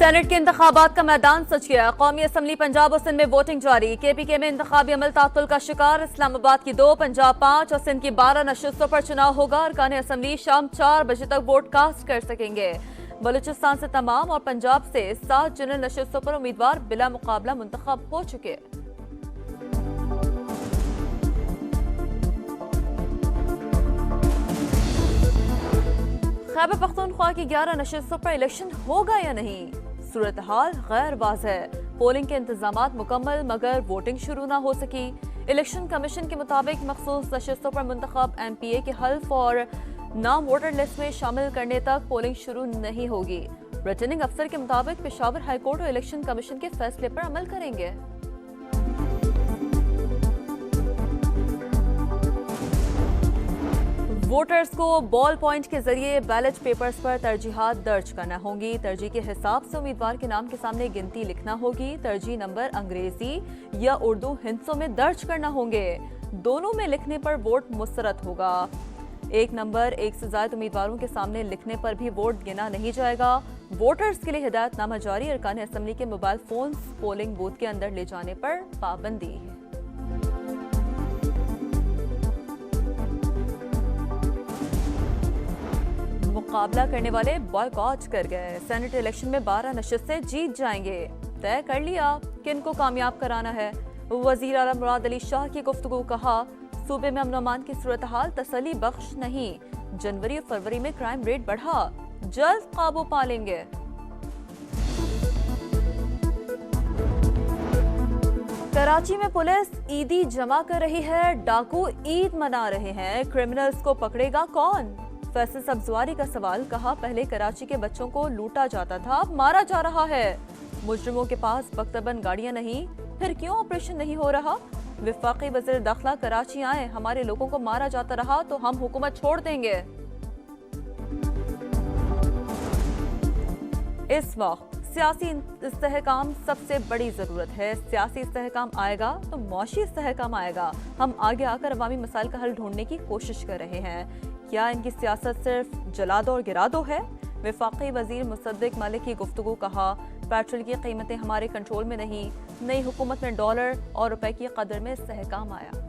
Senate के इंतखाबात का मैदान सज गया। कौमी असम्बली पंजाब और सिंध में वोटिंग जारी। केपीके में इंतखाबी अमल तातुल का शिकार। इस्लामाबाद की 2, पंजाब 5 और सिंध की 12 नशिस्तों पर चुनाव होगा। अरकान असम्बली शाम 4 बजे तक वोट कास्ट कर सकेंगे। बलूचिस्तान से तमाम और पंजाब से 7 जनरल नशिस्तों पर उम्मीदवार बिला मुकाबला मुंतखब हो चुके। खैबर पख्तूनख्वा की 11 नशिस्तों पर इलेक्शन होगा या नहीं, सूरत हाल गैर वाज़ेह। पोलिंग के इंतजामात मुकम्मल मगर वोटिंग शुरू ना हो सकी। इलेक्शन कमीशन के मुताबिक मखसूस नशिस्तों पर मुंतखब MPA के हल्फ और नाम वोटर लिस्ट में शामिल करने तक पोलिंग शुरू नहीं होगी। रिटर्निंग अफसर के मुताबिक पेशावर हाईकोर्ट और इलेक्शन कमीशन के फैसले पर अमल करेंगे। वोटर्स को बॉल पॉइंट के जरिए बैलेट पेपर्स पर तरजीहात दर्ज करना होंगी। तरजीह के हिसाब से उम्मीदवार के नाम के सामने गिनती लिखना होगी। तरजीह नंबर अंग्रेजी या उर्दू हिंसों में दर्ज करना होंगे। दोनों में लिखने पर वोट मुस्तरद होगा। एक नंबर एक से ज्यादा उम्मीदवारों के सामने लिखने पर भी वोट गिना नहीं जाएगा। वोटर्स के लिए हिदायतनामा जारी। अरकान असम्बली के मोबाइल फोन पोलिंग बूथ के अंदर ले जाने पर पाबंदी है। मुकाबला करने वाले बॉयकॉट कर गए। सेनेट इलेक्शन में 12 नशिस्तें जीत जाएंगे। तय कर लिया किन को कामयाब कराना है। वजीर आला मुराद अली शाह की गुफ्तगू। कहा, सूबे में अमन-ओ-अमान की सूरत हाल तसल्ली बख्श नहीं। जनवरी और फरवरी में क्राइम रेट बढ़ा, जल्द काबू पा लेंगे। कराची में पुलिस ईदी जमा कर रही है। डाकू ईद मना रहे हैं। क्रिमिनल्स को पकड़ेगा कौन? फैसल सब्जवारी का सवाल। कहा, पहले कराची के बच्चों को लूटा जाता था, अब मारा जा रहा है। मुजरिमों के पास बख्तबंद गाड़ियां नहीं, फिर क्यों ऑपरेशन नहीं हो रहा? विफाकी वज़ीर दाखिला कराची आए, हमारे लोगों को मारा जाता रहा तो हम हुकूमत छोड़ देंगे। इस वक्त सियासी इस्तेहकाम सबसे बड़ी जरूरत है। सियासी इस्तेहकाम आएगा तो मौशी इस्तेहकाम आएगा। हम आगे आकर अवामी मसाइल का हल ढूंढने की कोशिश कर रहे हैं। क्या इनकी सियासत सिर्फ जला दो और गिरा दो है? वफाकी वजीर मुसद्दिक मलिक की गुफ्तगू। कहा, पेट्रोल की कीमतें हमारे कंट्रोल में नहीं। नई हुकूमत में डॉलर और रुपए की कदर में इस्तेहकाम आया।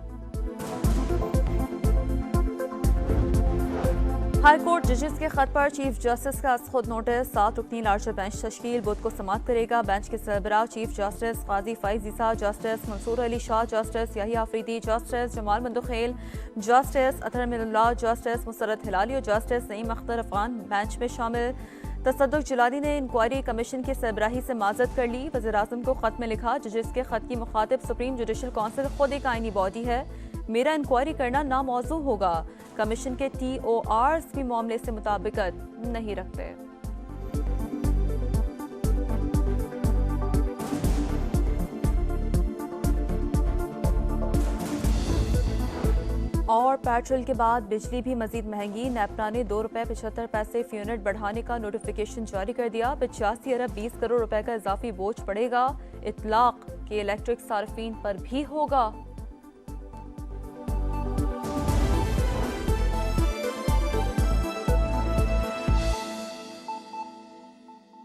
हाई कोर्ट जजेस के खत पर चीफ जस्टिस का खुद नोटिस। 7 रुकनी लार्जर बेंच तश्कील बुध को समाप्त करेगा। बेंच के सरबराह chief justice Qazi Faez Isa, justice Mansoor Ali Shah, justice Yahya Afridi, justice Jamal Mandokhel, justice Athar Minallah, justice Musarrat Hilali और जस्टिस नईम अख्तर अफगान बेंच में शामिल। तसद्दुक जिलानी ने इंक्वायरी कमीशन की सरबराही से माजरत कर ली। वज़ीर आज़म को खत में लिखा, जजेस के खत की मुखातिब सुप्रीम जुडिशल काउंसिल खुद एक आईनी बॉडी है। मेरा इंक्वायरी करना नामौजू होगा। कमीशन के TORs भी मामले से मुताबिकत नहीं रखते। और पेट्रोल के बाद बिजली भी मजीद महंगी। नेपरा ने ₹2.75 फी यूनिट बढ़ाने का नोटिफिकेशन जारी कर दिया। 85 अरब 20 करोड़ रुपए का इजाफी बोझ पड़ेगा। इतलाक के इलेक्ट्रिक सार्फिन पर भी होगा।